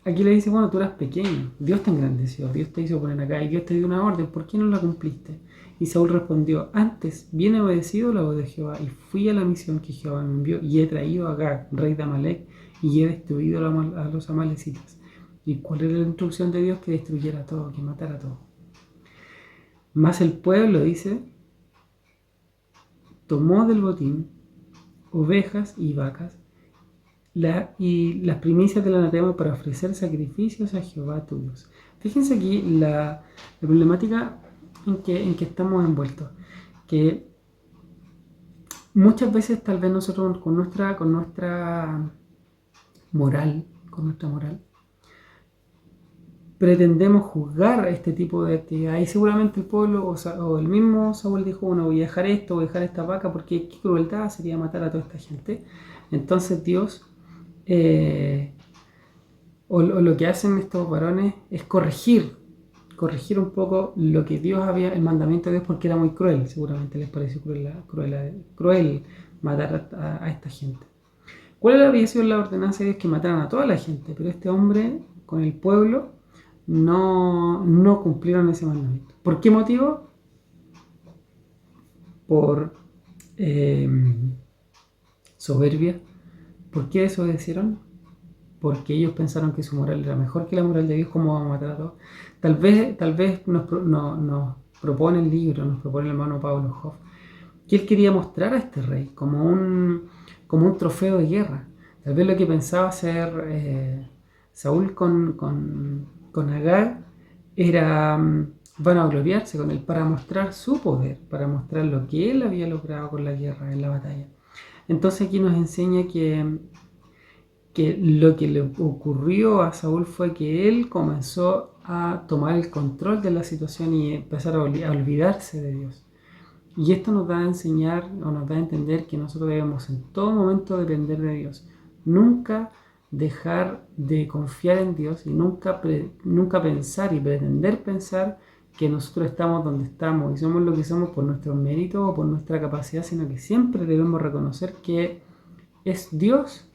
Aquí le dice, bueno, tú eras pequeño, Dios te engrandeció, Dios te hizo poner acá y Dios te dio una orden, ¿por qué no la cumpliste? Y Saúl respondió, antes bien he obedecido la voz de Jehová y fui a la misión que Jehová me envió y he traído a Agag, rey de Amalek, y he destruido a los amalecitas. ¿Y cuál era la instrucción de Dios? Que destruyera todo, que matara todo. Mas el pueblo, dice, tomó del botín ovejas y vacas y las primicias del anatema para ofrecer sacrificios a Jehová tu Dios. Fíjense aquí la problemática en que estamos envueltos. Que muchas veces tal vez nosotros con nuestra moral, pretendemos juzgar este tipo de actividad y seguramente el pueblo o el mismo Saúl dijo, bueno, voy a dejar esto, voy a dejar esta vaca porque qué crueldad sería matar a toda esta gente. Entonces Dios o lo que hacen estos varones es corregir un poco lo que Dios había, el mandamiento de Dios, porque era muy cruel, seguramente les pareció cruel matar a esta gente. ¿Cuál había sido la ordenanza de Dios? Que mataran a toda la gente, pero este hombre con el pueblo no cumplieron ese mandamiento. ¿Por qué motivo? Por soberbia. ¿Por qué desobedecieron? Porque ellos pensaron que su moral era mejor que la moral de Dios. ¿Cómo vamos a matar a todos? Tal vez nos propone el libro, nos propone el hermano Pablo Hoff, que él quería mostrar a este rey como un trofeo de guerra. Tal vez lo que pensaba hacer Saúl con Agag era vanagloriarse con él para mostrar su poder, para mostrar lo que él había logrado con la guerra, en la batalla. Entonces aquí nos enseña que lo que le ocurrió a Saúl fue que él comenzó a tomar el control de la situación y empezar a olvidarse de Dios. Y esto nos da a enseñar o nos da a entender que nosotros debemos en todo momento depender de Dios. Nunca dejar de confiar en Dios y nunca pensar y pretender pensar que nosotros estamos donde estamos y somos lo que somos por nuestros méritos o por nuestra capacidad, sino que siempre debemos reconocer que es Dios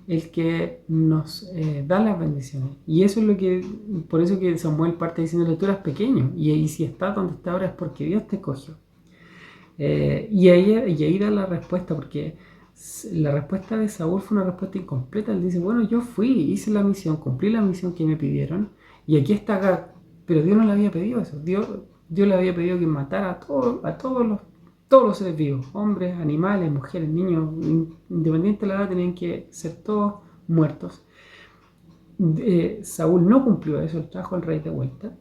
el que nos da las bendiciones. Y eso es por eso que Samuel parte diciéndole, tú eras pequeño y si estás donde estás ahora es porque Dios te escogió. Y ahí da la respuesta, porque la respuesta de Saúl fue una respuesta incompleta. Él dice, bueno, yo hice la misión, cumplí la misión que me pidieron y aquí está Agag, pero Dios no le había pedido eso. Dios le había pedido que matara a todos los seres vivos, hombres, animales, mujeres, niños, independiente de la edad, tenían que ser todos muertos. Saúl no cumplió eso, él trajo al rey de vuelta.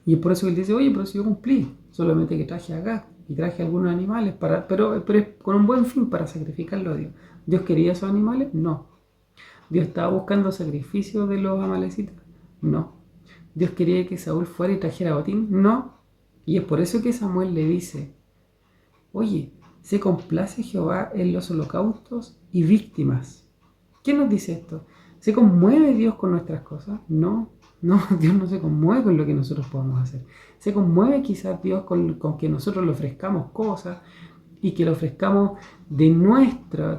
Y es por eso que él dice, oye, pero si yo cumplí, solamente que traje a Agag y traje algunos animales, pero es con un buen fin, para sacrificarlo a Dios. ¿Dios quería esos animales? No. ¿Dios estaba buscando sacrificio de los amalecitas? No. ¿Dios quería que Saúl fuera y trajera botín? No. Y es por eso que Samuel le dice, oye, ¿se complace Jehová en los holocaustos y víctimas? ¿Qué nos dice esto? ¿Se conmueve Dios con nuestras cosas? No, Dios no se conmueve con lo que nosotros podamos hacer. Se conmueve quizás Dios con que nosotros le ofrezcamos cosas y que le ofrezcamos de nuestra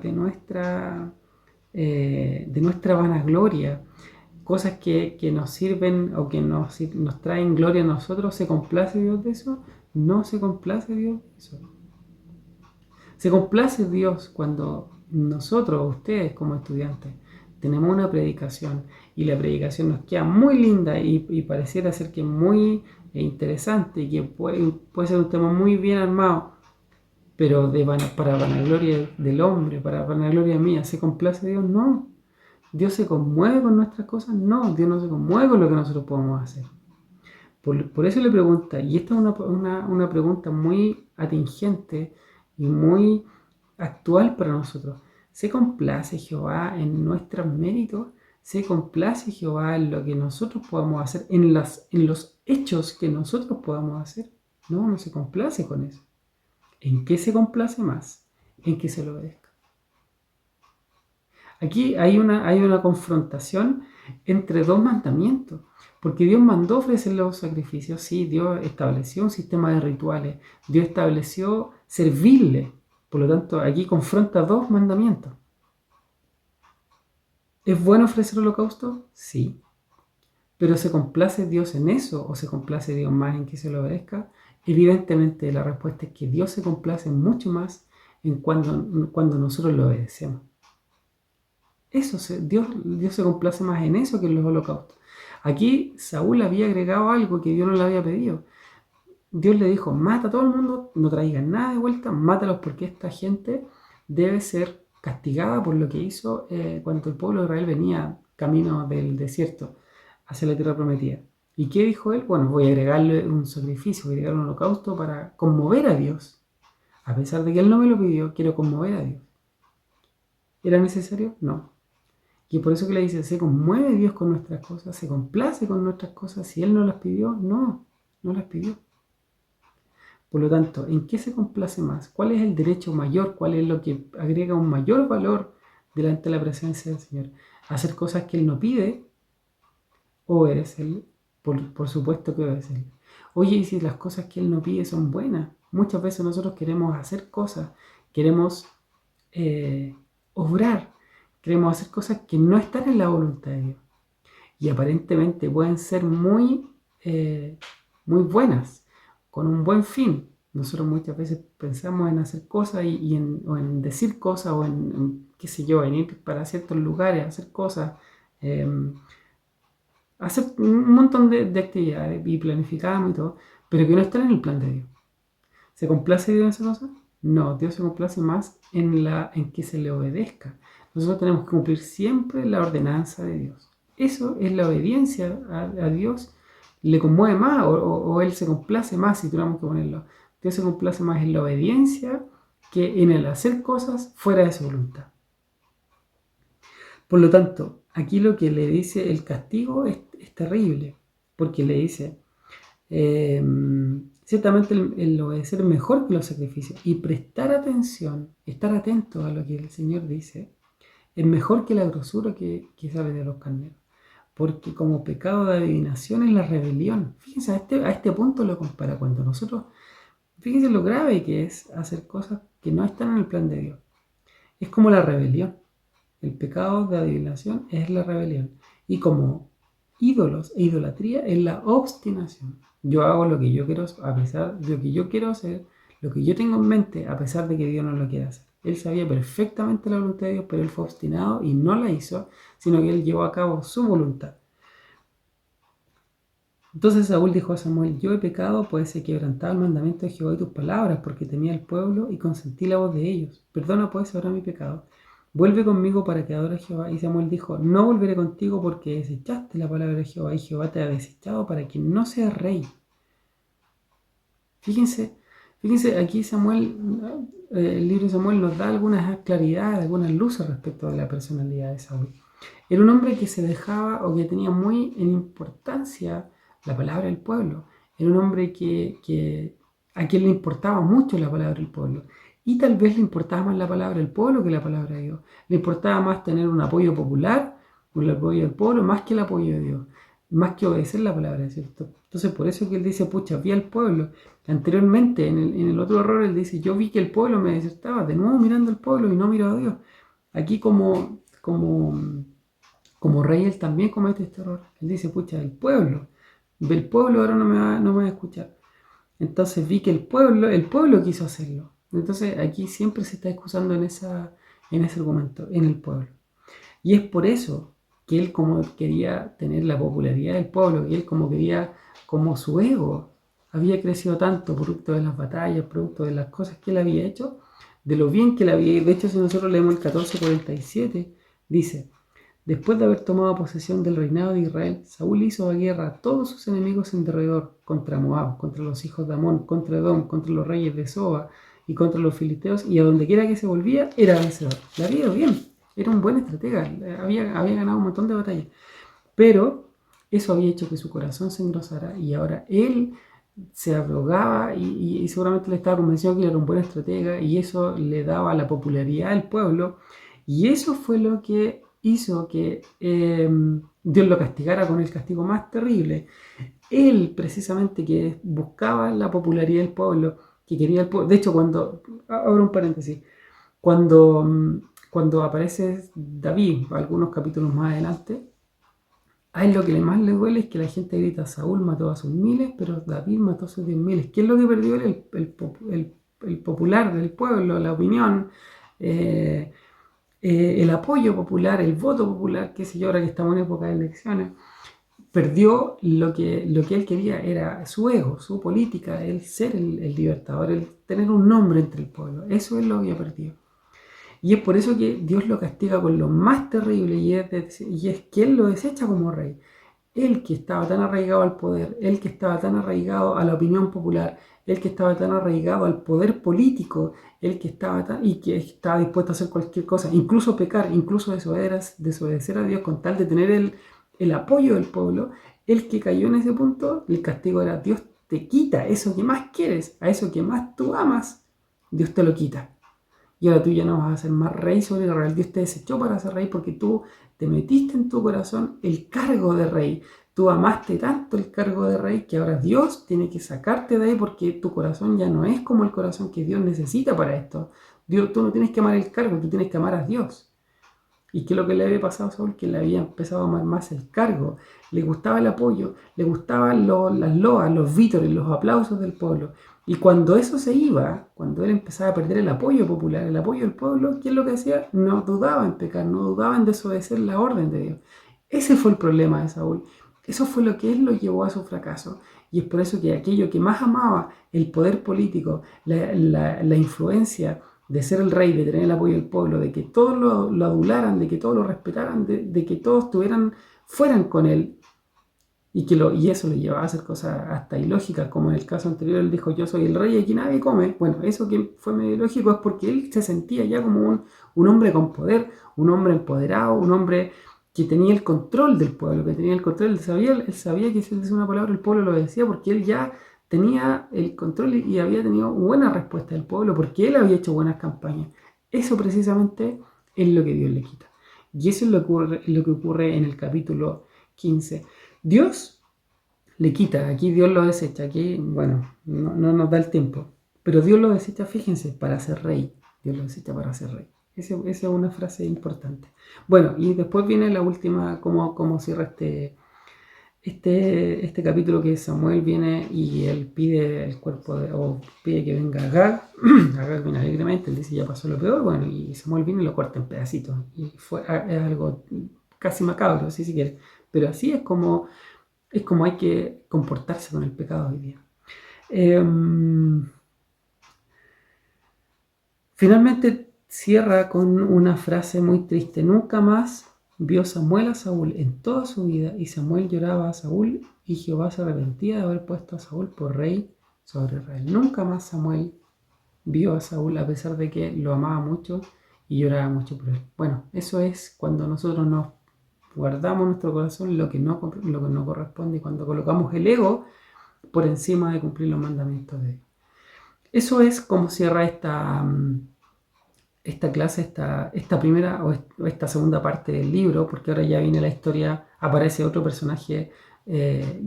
vanagloria, cosas que nos sirven o que nos traen gloria a nosotros. ¿Se complace Dios de eso? No se complace Dios de eso. Se complace Dios cuando nosotros, ustedes como estudiantes, tenemos una predicación y la predicación nos queda muy linda y pareciera ser que muy interesante y que puede ser un tema muy bien armado, pero para vanagloria del hombre, para vanagloria mía. ¿Se complace Dios? No. ¿Dios se conmueve con nuestras cosas? No. Dios no se conmueve con lo que nosotros podemos hacer. Por eso le pregunta, y esta es una pregunta muy atingente y muy actual para nosotros. ¿Se complace Jehová en nuestros méritos? ¿Se complace Jehová en lo que nosotros podamos hacer? ¿En los hechos que nosotros podamos hacer? No se complace con eso. ¿En qué se complace más? En que se lo obedezca. Aquí hay una confrontación entre dos mandamientos. Porque Dios mandó ofrecer los sacrificios, sí, Dios estableció un sistema de rituales, Dios estableció servirle. Por lo tanto, aquí confronta dos mandamientos. ¿Es bueno ofrecer holocausto? Sí. ¿Pero se complace Dios en eso o se complace Dios más en que se lo obedezca? Evidentemente la respuesta es que Dios se complace mucho más en cuando nosotros lo obedecemos. Dios se complace más en eso que en los holocaustos. Aquí Saúl había agregado algo que Dios no le había pedido. Dios le dijo, mata a todo el mundo, no traigan nada de vuelta, mátalos porque esta gente debe ser castigada por lo que hizo cuando el pueblo de Israel venía camino del desierto hacia la tierra prometida. ¿Y qué dijo él? Bueno, voy a agregarle un sacrificio, voy a agregar un holocausto para conmover a Dios. A pesar de que él no me lo pidió, quiero conmover a Dios. ¿Era necesario? No. Y por eso que le dice, se conmueve Dios con nuestras cosas, se complace con nuestras cosas. Si Él no las pidió, no las pidió. Por lo tanto, ¿en qué se complace más? ¿Cuál es el derecho mayor? ¿Cuál es lo que agrega un mayor valor delante de la presencia del Señor? ¿Hacer cosas que Él no pide o obedecerle? Por supuesto que obedecerle. Oye, y si las cosas que Él no pide son buenas, muchas veces nosotros queremos hacer cosas, queremos obrar, queremos hacer cosas que no están en la voluntad de Dios. Y aparentemente pueden ser muy buenas, con un buen fin. Nosotros muchas veces pensamos en hacer cosas o en decir cosas o qué sé yo, en ir para ciertos lugares, hacer cosas, hacer un montón de actividades y planificamos y todo, pero que no están en el plan de Dios. ¿Se complace Dios en esa cosa? No, Dios se complace más en que se le obedezca. Nosotros tenemos que cumplir siempre la ordenanza de Dios. Eso es la obediencia a Dios. Le conmueve más o Él se complace más, si tuviéramos que ponerlo. Dios se complace más en la obediencia que en el hacer cosas fuera de su voluntad. Por lo tanto, aquí lo que le dice el castigo es terrible, porque le dice, ciertamente el obedecer es mejor que los sacrificios y prestar atención, estar atento a lo que el Señor dice, es mejor que la grosura que sale de los carneros. Porque como pecado de adivinación es la rebelión. Fíjense, a este punto lo compara cuando nosotros, fíjense lo grave que es hacer cosas que no están en el plan de Dios. Es como la rebelión. El pecado de adivinación es la rebelión. Y como ídolos e idolatría es la obstinación. Yo hago lo que yo quiero, a pesar de lo que yo quiero hacer, lo que yo tengo en mente, a pesar de que Dios no lo quiera hacer. Él sabía perfectamente la voluntad de Dios, pero él fue obstinado y no la hizo, sino que él llevó a cabo su voluntad. Entonces Saúl dijo a Samuel, yo he pecado, pues he quebrantado el mandamiento de Jehová y tus palabras, porque temía al pueblo y consentí la voz de ellos. Perdona pues ahora mi pecado. Vuelve conmigo para que adore a Jehová. Y Samuel dijo, no volveré contigo porque desechaste la palabra de Jehová y Jehová te ha desechado para que no seas rey. Fíjense, aquí Samuel, el libro de Samuel nos da algunas claridades, algunas luces respecto a la personalidad de Saúl. Era un hombre que se dejaba o que tenía muy en importancia la palabra del pueblo. Era un hombre a quien le importaba mucho la palabra del pueblo. Y tal vez le importaba más la palabra del pueblo que la palabra de Dios. Le importaba más tener un apoyo popular, un apoyo del pueblo, más que el apoyo de Dios. Más que obedecer la palabra, ¿cierto? Entonces por eso que él dice, pucha, vi al pueblo. Anteriormente, en el otro error, él dice, yo vi que el pueblo me desertaba. De nuevo mirando al pueblo y no miro a Dios. Aquí como rey él también comete este error. Él dice, pucha, el pueblo ahora no me va a escuchar. Entonces vi que el pueblo quiso hacerlo. Entonces aquí siempre se está excusando en ese argumento, en el pueblo. Y es por eso que él como quería tener la popularidad del pueblo, y él como su ego había crecido tanto producto de las batallas, producto de las cosas que él había hecho, de lo bien que él había hecho. De hecho, si nosotros leemos el 14:47, dice, después de haber tomado posesión del reinado de Israel, Saúl hizo la guerra a todos sus enemigos en derredor, contra Moab, contra los hijos de Amón, contra Edom, contra los reyes de Soba y contra los filisteos, y a donde quiera que se volvía, era vencedor. Le había ido bien, era un buen estratega, había ganado un montón de batallas. Pero eso había hecho que su corazón se engrosara y ahora él se abrogaba y seguramente le estaba convencido que era un buen estratega y eso le daba la popularidad al pueblo. Y eso fue lo que hizo que Dios lo castigara con el castigo más terrible. Él, precisamente, que buscaba la popularidad del pueblo, que quería el pueblo. De hecho, abro un paréntesis, cuando aparece David, algunos capítulos más adelante, a él lo que más le duele es que la gente grita: Saúl mató a sus miles, pero David mató a sus 10.000. ¿Qué es lo que perdió él? El popular del pueblo, la opinión, el apoyo popular, el voto popular, qué sé yo, ahora que estamos en época de elecciones. Perdió lo que él quería, era su ego, su política, el ser el libertador, el tener un nombre entre el pueblo. Eso es lo que había perdido. Y es por eso que Dios lo castiga con lo más terrible, y es que Él lo desecha como rey. Él que estaba tan arraigado al poder, él que estaba tan arraigado a la opinión popular, él que estaba tan arraigado al poder político, él que que estaba dispuesto a hacer cualquier cosa, incluso pecar, incluso desobedecer a Dios con tal de tener el apoyo del pueblo. El que cayó en ese punto, el castigo era: Dios te quita eso que más quieres, a eso que más tú amas, Dios te lo quita. Y ahora tú ya no vas a ser más rey sobre Israel. Dios te desechó para ser rey porque tú te metiste en tu corazón el cargo de rey. Tú amaste tanto el cargo de rey que ahora Dios tiene que sacarte de ahí, porque tu corazón ya no es como el corazón que Dios necesita para esto. Tú no tienes que amar el cargo, tú tienes que amar a Dios. ¿Y qué es lo que le había pasado a Saúl? Que le había empezado a amar más el cargo. Le gustaba el apoyo, le gustaban las loas, los vítores, los aplausos del pueblo. Y cuando eso se iba, cuando él empezaba a perder el apoyo popular, el apoyo del pueblo, ¿qué es lo que hacía? No dudaba en pecar, no dudaba en desobedecer la orden de Dios. Ese fue el problema de Saúl. Eso fue lo que él lo llevó a su fracaso. Y es por eso que aquello que más amaba, el poder político, la influencia de ser el rey, de tener el apoyo del pueblo, de que todos lo adularan, de que todos lo respetaran, de que todos fueran con él, y eso le llevaba a hacer cosas hasta ilógicas, como en el caso anterior él dijo: yo soy el rey y aquí nadie come. Bueno, eso que fue medio ilógico es porque él se sentía ya como un hombre con poder, un hombre empoderado, un hombre que tenía el control del pueblo, que tenía el control. Él sabía que si él decía una palabra el pueblo lo decía, porque él ya tenía el control y había tenido buena respuesta del pueblo, porque él había hecho buenas campañas. Eso precisamente es lo que Dios le quita. Y eso es lo que ocurre en el capítulo 15. Dios le quita, aquí Dios lo desecha, aquí, bueno, no nos da el tiempo, pero Dios lo desecha, fíjense, para ser rey. Dios lo desecha para ser rey. Esa es una frase importante. Bueno, y después viene la última, como cierra este capítulo, que Samuel viene y él pide el cuerpo o pide que venga Agag. Agag viene alegremente, él dice: ya pasó lo peor. Bueno, y Samuel viene y lo corta en pedacitos. Y es algo casi macabro, si se quiere. Pero así es como hay que comportarse con el pecado hoy día. Finalmente cierra con una frase muy triste: nunca más vio Samuel a Saúl en toda su vida, y Samuel lloraba a Saúl, y Jehová se arrepentía de haber puesto a Saúl por rey sobre Israel. Nunca más Samuel vio a Saúl, a pesar de que lo amaba mucho y lloraba mucho por él. Bueno, eso es cuando nosotros nos guardamos en nuestro corazón lo que no corresponde, y cuando colocamos el ego por encima de cumplir los mandamientos de Dios. Eso es como cierra esta clase, esta primera o esta segunda parte del libro, porque ahora ya viene la historia, aparece otro personaje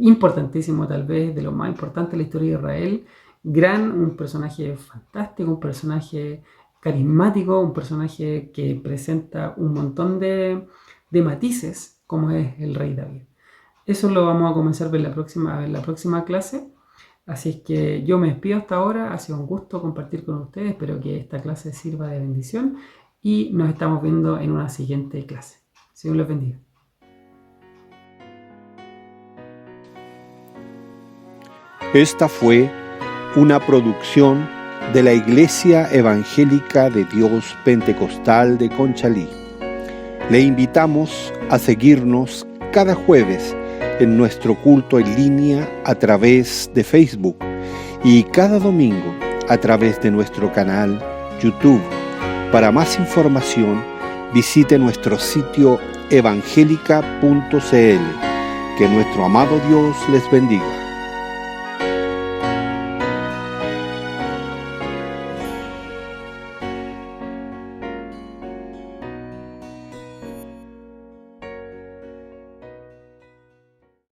importantísimo, tal vez de lo más importante de la historia de Israel, un personaje fantástico, un personaje carismático, un personaje que presenta un montón de matices, como es el rey David. Eso lo vamos a comenzar a ver en la próxima clase. Así es que yo me despido hasta ahora. Ha sido un gusto compartir con ustedes. Espero que esta clase sirva de bendición y nos estamos viendo en una siguiente clase. Señor les bendiga. Esta fue una producción de la Iglesia Evangélica de Dios Pentecostal de Conchalí. Le invitamos a seguirnos cada jueves en nuestro culto en línea a través de Facebook y cada domingo a través de nuestro canal YouTube. Para más información, visite nuestro sitio evangelica.cl. Que nuestro amado Dios les bendiga.